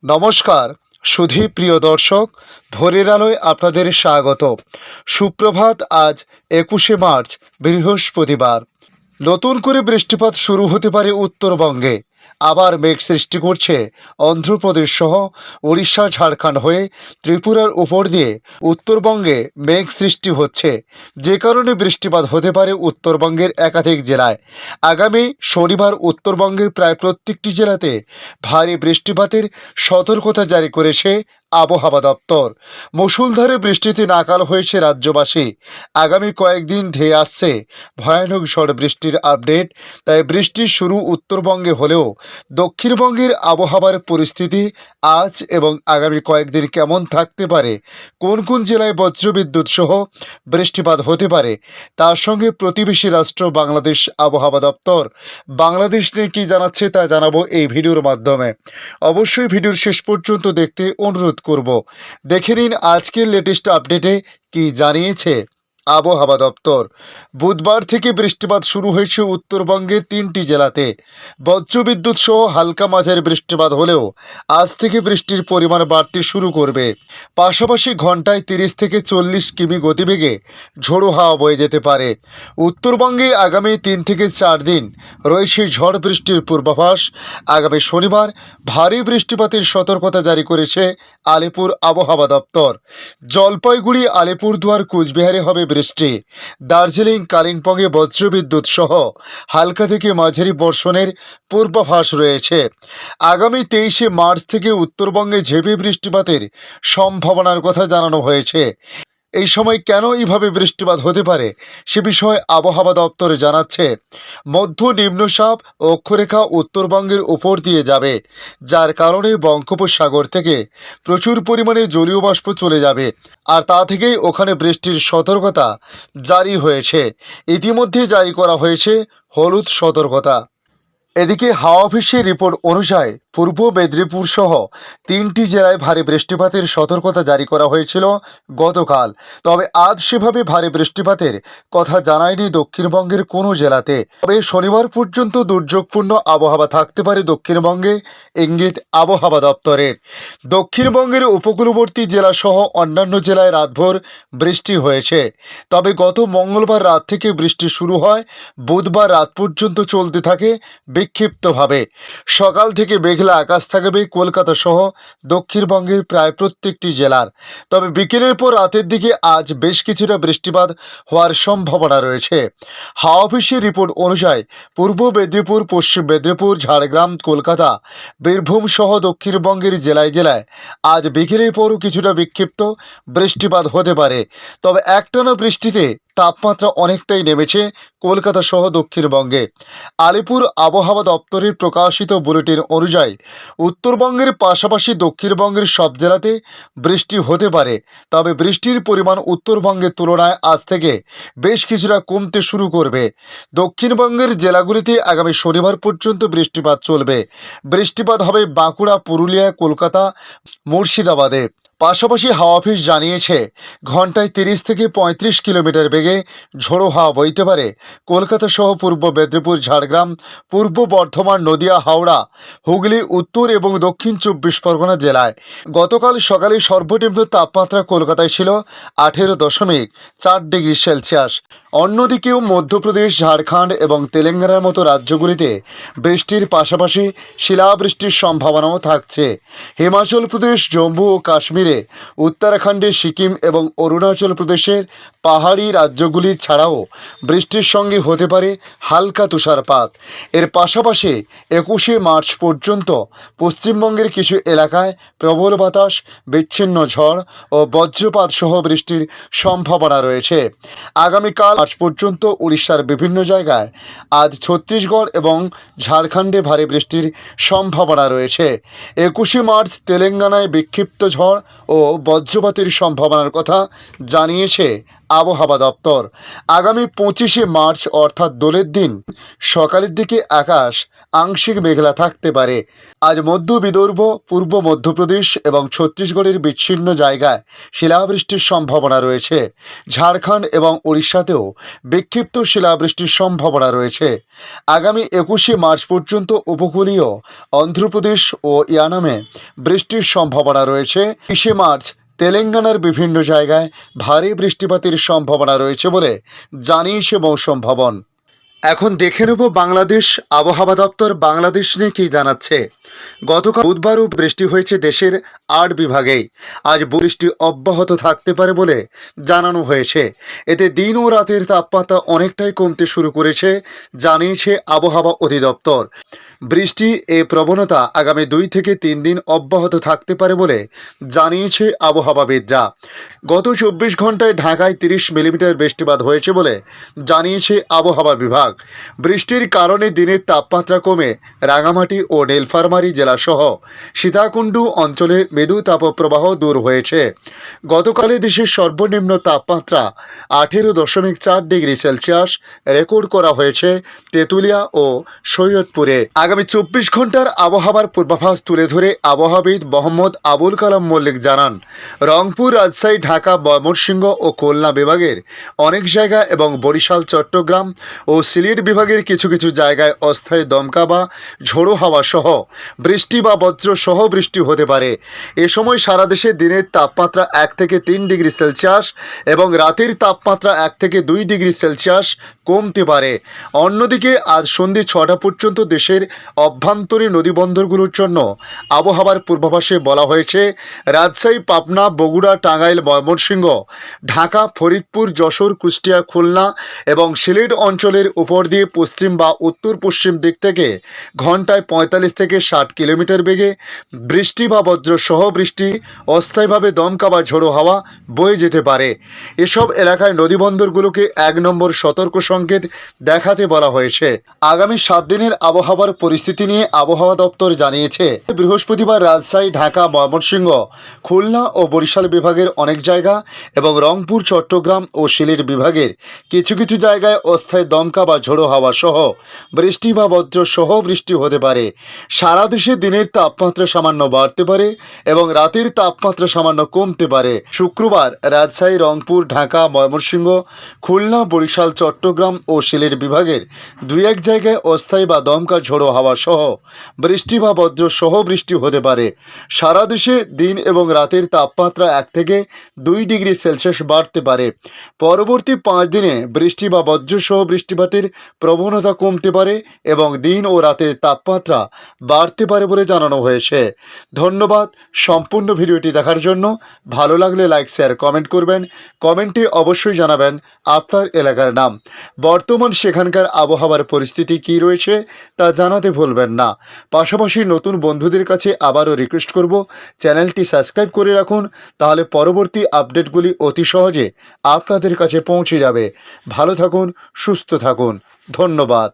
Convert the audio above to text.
নমস্কার সুধী প্রিয় দর্শক, ভোরের আলোয় আপনাদের স্বাগত। সুপ্রভাত। আজ 21শে মার্চ, বৃহস্পতিবার। নতুন করে বৃষ্টিপাত শুরু হতে পারে উত্তরবঙ্গে। আবার মেঘ সৃষ্টি করছে অন্ধ্রপ্রদেশ সহ উড়িষ্যা, ঝাড়খণ্ড হয়ে ত্রিপুরার উপর দিয়ে উত্তরবঙ্গে মেঘ সৃষ্টি হচ্ছে, যে কারণে বৃষ্টিপাত হতে পারে উত্তরবঙ্গের একাধিক জেলায়। আগামী শনিবার উত্তরবঙ্গের প্রায় প্রত্যেকটি জেলাতে ভারী বৃষ্টিপাতের সতর্কতা জারি করেছে আবহাওয়া দপ্তর। মুষলধারে বৃষ্টিতে নাকাল হয়েছে রাজ্যবাসী। আগামী কয়েকদিন ধেয়ে আসছে ভয়ানক ঝড় বৃষ্টির আপডেট। তাই বৃষ্টির শুরু উত্তরবঙ্গে হলেও দক্ষিণবঙ্গের আবহাওয়ার পরিস্থিতি আজ এবং আগামী কয়েকদিন কেমন থাকতে পারে, কোন কোন জেলায় বজ্রবিদ্যুৎ সহ বৃষ্টিপাত হতে পারে, তার সঙ্গে প্রতিবেশী রাষ্ট্র বাংলাদেশ আবহাওয়া দপ্তর বাংলাদেশ নিয়ে কী জানাচ্ছে তা জানাবো এই ভিডিওর মাধ্যমে। অবশ্যই ভিডিওর শেষ পর্যন্ত দেখতে অনুরোধ করব। দেখে নিন আজকের লেটেস্ট আপডেটে কি জানিয়েছে আবহাওয়া দপ্তর। বুধবার থেকে বৃষ্টিপাত শুরু হয়েছে উত্তরবঙ্গের 3টি জেলাতে। বজ্রবিদ্যুৎ সহ হালকা মাঝারি বৃষ্টিপাত হলেও আজ থেকে বৃষ্টির পরিমাণ বাড়তে শুরু করবে। পাশাপাশি ঘন্টায় 30 থেকে 40 কিমি গতিবেগে ঝোড়ো হাওয়া বয়ে যেতে পারে। উত্তরবঙ্গে আগামী 3 থেকে 4 দিন রয়েছে ঝড় বৃষ্টির পূর্বাভাস। আগামী শনিবার ভারী বৃষ্টিপাতের সতর্কতা জারি করেছে আলিপুর আবহাওয়া দপ্তর। জলপাইগুড়ি, আলিপুরদুয়ার, কোচবিহারে হবে বৃষ্টি। দার্জিলিং, কালিম্পংয়ে বজ্রবিদ্যুৎ সহ হালকা থেকে মাঝারি বর্ষণের পূর্বাভাস রয়েছে। আগামী 23শে মার্চ থেকে উত্তরবঙ্গে ঝেঁপে বৃষ্টিপাতের সম্ভাবনার কথা জানানো হয়েছে। এই সময় কেন এইভাবে বৃষ্টিপাত হতে পারে সে বিষয়ে আবহাওয়া দপ্তর জানাচ্ছে, মধ্য নিম্নচাপ অক্ষরেখা উত্তরবঙ্গের উপর দিয়ে যাবে, যার কারণে বঙ্গোপসাগর থেকে প্রচুর পরিমাণে জলীয় বাষ্প চলে যাবে, আর তা থেকেই ওখানে বৃষ্টির সতর্কতা জারি হয়েছে। ইতিমধ্যে জারি করা হয়েছে হলুদ সতর্কতা। এদিকে হাওয়া অফিসের রিপোর্ট অনুযায়ী পূর্ব মেদিনীপুর সহ 3টি জেলায় ভারী বৃষ্টিপাতের সতর্কতা জারি করা হয়েছিল গতকাল। তবে আজ সেভাবে ভারী বৃষ্টিপাতের কথা জানায়নি দক্ষিণবঙ্গের কোনো জেলাতে। তবে শনিবার পর্যন্ত দুর্যোগপূর্ণ আবহাওয়া থাকতে পারে দক্ষিণবঙ্গে, ইঙ্গিত আবহাওয়া দপ্তরের। দক্ষিণবঙ্গের উপকূলবর্তী জেলা সহ অন্যান্য জেলায় রাতভর বৃষ্টি হয়েছে। তবে গত মঙ্গলবার রাত থেকে বৃষ্টি শুরু হয়, বুধবার রাত পর্যন্ত চলতে থাকে বিক্ষিপ্তভাবে। সকাল থেকে মেঘলা আকাশ থাকবে কলকাতা সহ দক্ষিণবঙ্গের প্রায় প্রত্যেকটি জেলার। তবে বিকেলের পর রাতের দিকে আজ বেশ কিছুটা বৃষ্টিপাত হওয়ার সম্ভাবনা রয়েছে। হাওয়া অফিসের রিপোর্ট অনুযায়ী পূর্ব মেদিনীপুর, পশ্চিম মেদিনীপুর, ঝাড়গ্রাম, কলকাতা, বীরভূম সহ দক্ষিণবঙ্গের জেলায় জেলায় আজ বিকেলের পরও কিছুটা বিক্ষিপ্ত বৃষ্টিপাত হতে পারে। তবে একটানা বৃষ্টিতে তাপমাত্রা অনেকটাই নেমেছে কলকাতা সহ দক্ষিণবঙ্গে। আলিপুর আবহাওয়া দপ্তরের প্রকাশিত বুলেটিন অনুযায়ী উত্তরবঙ্গের পাশাপাশি দক্ষিণবঙ্গের সব জেলাতে বৃষ্টি হতে পারে। তবে বৃষ্টির পরিমাণ উত্তরবঙ্গের তুলনায় আজ থেকে বেশ কিছুটা কমতে শুরু করবে। দক্ষিণবঙ্গের জেলাগুলিতে আগামী শনিবার পর্যন্ত বৃষ্টিপাত চলবে। বৃষ্টিপাত হবে বাঁকুড়া, পুরুলিয়া, কলকাতা, মুর্শিদাবাদে। পাশাপাশি হাওয়া অফিস জানিয়েছে ঘন্টায় 30 থেকে 35 কিলোমিটার বেগে ঝোড়ো হাওয়া বইতে পারে কলকাতা সহ পূর্ব মেদিনীপুর, ঝাড়গ্রাম, পূর্ব বর্ধমান, নদিয়া, হাওড়া, হুগলি, উত্তর এবং দক্ষিণ 24 পরগনা জেলায়। গতকাল সকালে সর্বনিম্ন তাপমাত্রা কলকাতায় ছিল 18.4 ডিগ্রি সেলসিয়াস। অন্যদিকেও মধ্যপ্রদেশ, ঝাড়খণ্ড এবং তেলেঙ্গানার মতো রাজ্যগুলিতে বৃষ্টির পাশাপাশি শিলাবৃষ্টির সম্ভাবনাও থাকছে। হিমাচল প্রদেশ, জম্মু ও কাশ্মীরে, উত্তরাখণ্ডে, সিকিম এবং অরুণাচল প্রদেশের পাহাড়ি রাজ্যগুলি ছাড়াও বৃষ্টির সঙ্গে হতে পারে হালকা তুষারপাত। এর পাশাপাশি 21শে মার্চ পর্যন্ত পশ্চিমবঙ্গের কিছু এলাকায় প্রবল বাতাস, বিচ্ছিন্ন ঝড় ও বজ্রপাত সহ বৃষ্টির সম্ভাবনা রয়েছে। আগামীকাল আজ পর্যন্ত উড়িষ্যার বিভিন্ন জায়গায়, আজ ছত্তিশগড় এবং ঝাড়খণ্ডে ভারী বৃষ্টির সম্ভাবনা রয়েছে। 21শে মার্চ তেলেঙ্গানায় বিক্ষিপ্ত ঝড় ও বজ্রপাতের সম্ভাবনার কথা জানিয়েছে আবহাওয়া দপ্তর। আগামী 25শে মার্চ অর্থাৎ দোলের দিন সকালের দিকে আকাশ আংশিক মেঘলা থাকতে পারে। আজ মধ্য বিদর্ভ, পূর্ব মধ্যপ্রদেশ এবং ছত্তিশগড়ের বিচ্ছিন্ন জায়গায় শিলাবৃষ্টির সম্ভাবনা রয়েছে। ঝাড়খণ্ড এবং উড়িষ্যাতেও বিক্ষিপ্ত শিলাবৃষ্টির সম্ভাবনা রয়েছে। আগামী 21শে মার্চ পর্যন্ত উপকূলীয় অন্ধ্রপ্রদেশ ও ইয়ানামে বৃষ্টির সম্ভাবনা রয়েছে। 20শে মার্চ তেলেঙ্গানার বিভিন্ন জায়গায় ভারী বৃষ্টিপাতের সম্ভাবনা রয়েছে বলে জানিয়েছে মৌসুম ভবন। এখন দেখে নেব বাংলাদেশ আবহাওয়া দপ্তর বাংলাদেশ নিয়ে কী জানাচ্ছে। গতকাল বুধবারও বৃষ্টি হয়েছে দেশের 8 বিভাগেই। আজ বৃষ্টি অব্যাহত থাকতে পারে বলে জানানো হয়েছে। এতে দিন ও রাতের তাপমাত্রা অনেকটাই কমতে শুরু করেছে জানিয়েছে আবহাওয়া অধিদপ্তর। বৃষ্টি এই প্রবণতা আগামী 2 থেকে 3 দিন অব্যাহত থাকতে পারে বলে জানিয়েছে আবহাওয়াবিদরা। গত 24 ঘন্টায় ঢাকায় 30 মিলিমিটার বৃষ্টিপাত হয়েছে বলে জানিয়েছে আবহাওয়া বিভাগ। বৃষ্টির কারণে দিনের তাপমাত্রা কমে রাঙামাটি ও নীলফামারী জেলাসহ সীতাকুণ্ডু অঞ্চলে মৃদু তাপপ্রবাহ দূর হয়েছে। গতকালে দেশের সর্বনিম্ন তাপমাত্রা 18.4 ডিগ্রি সেলসিয়াস রেকর্ড করা হয়েছে তেঁতুলিয়া ও সৈয়দপুরে। আগামী 24 ঘন্টার আবহাওয়ার পূর্বাভাস তুলে ধরে আবহাওয়াবিদ মোহাম্মদ আবুল কালাম মল্লিক জানান, রংপুর, রাজশাহী, ঢাকা, ময়মনসিংহ ও খুলনা বিভাগের অনেক জায়গা এবং বরিশাল, চট্টগ্রাম ও সিলেট বিভাগের কিছু কিছু জায়গায় অস্থায়ী দমকা বা ঝোড়ো হাওয়া সহ বৃষ্টি বা বজ্র সহ বৃষ্টি হতে পারে। এ সময় সারা দেশে দিনের তাপমাত্রা 1 থেকে 3 ডিগ্রি সেলসিয়াস এবং রাতের তাপমাত্রা 1 থেকে 2 ডিগ্রি সেলসিয়াস কমতে পারে। অন্যদিকে আজ সন্ধ্যে 6টা পর্যন্ত দেশের অভ্যন্তরীণ নদীবন্দরগুলোর জন্য আবহাওয়ার পূর্বাভাসে বলা হয়েছে, রাজশাহী, পাবনা, বগুড়া, টাঙ্গাইল, ময়মনসিংহ, ঢাকা, ফরিদপুর, যশোর, কুষ্টিয়া, খুলনা এবং সিলেট অঞ্চলের উপর দিয়ে পশ্চিম বা উত্তর পশ্চিম দিক থেকে ঘন্টায় 45 থেকে 60 কিলোমিটার বেগে বৃষ্টি বা বজ্র সহ বৃষ্টি, অস্থায়ীভাবে দমকা বা ঝোড়ো হাওয়া বয়ে যেতে পারে। এসব এলাকায় নদীবন্দরগুলোকে 1 নম্বর সতর্ক সংকেত দেখাতে বলা হয়েছে। আগামী 7 দিনের আবহাওয়ার পরিস্থিতি নিয়ে আবহাওয়া দপ্তর জানিয়েছে, বৃহস্পতিবার রাজশাহী, ঢাকা, ময়মনসিংহ, খুলনা ও বরিশাল বিভাগের অনেক জায়গা এবং রংপুর, চট্টগ্রাম ও সিলেট বিভাগের কিছু কিছু জায়গায় অস্থায়ী দমকা বা ঝোড়ো হাওয়া সহ বৃষ্টি বা বজ্র সহ বৃষ্টি হতে পারে। সারা দেশে দিনের তাপমাত্রা সামান্য বাড়তে পারে এবং রাতের তাপমাত্রা সামান্য কমতে পারে। শুক্রবার রাজশাহী, রংপুর, ঢাকা, ময়মনসিংহ, খুলনা, বরিশাল, চট্টগ্রাম ও সিলেট বিভাগের 2-1 জায়গায় অস্থায়ী বা দমকা ঝোড়ো হাওয়া সহ বৃষ্টি বা বজ্র সহ বৃষ্টি হতে পারে। সারা দেশে দিন এবং রাতের তাপমাত্রা 1 থেকে 2 ডিগ্রি সেলসিয়াস বাড়তে পারে। পরবর্তী 5 দিনে বৃষ্টি বা বজ্র সহ বৃষ্টিপাতের প্রবণতা কমতে পারে এবং দিন ও রাতের তাপমাত্রা বাড়তে পারে বলে জানানো হয়েছে। ধন্যবাদ সম্পূর্ণ ভিডিওটি দেখার জন্য। ভালো লাগলে লাইক, শেয়ার, কমেন্ট করবেন। কমেন্টে অবশ্যই জানাবেন আপনার এলাকার নাম। বর্তমান সেখানকার আবহাওয়ার পরিস্থিতি কী রয়েছে তা জানাতে ভুলবেন না। পাশাপাশি নতুন বন্ধুদের কাছে আবারও রিকোয়েস্ট করব, চ্যানেলটি সাবস্ক্রাইব করে রাখুন, তাহলে পরবর্তী আপডেটগুলি অতি সহজে আপনাদের কাছে পৌঁছে যাবে। ভালো থাকুন, সুস্থ থাকুন। ধন্যবাদ।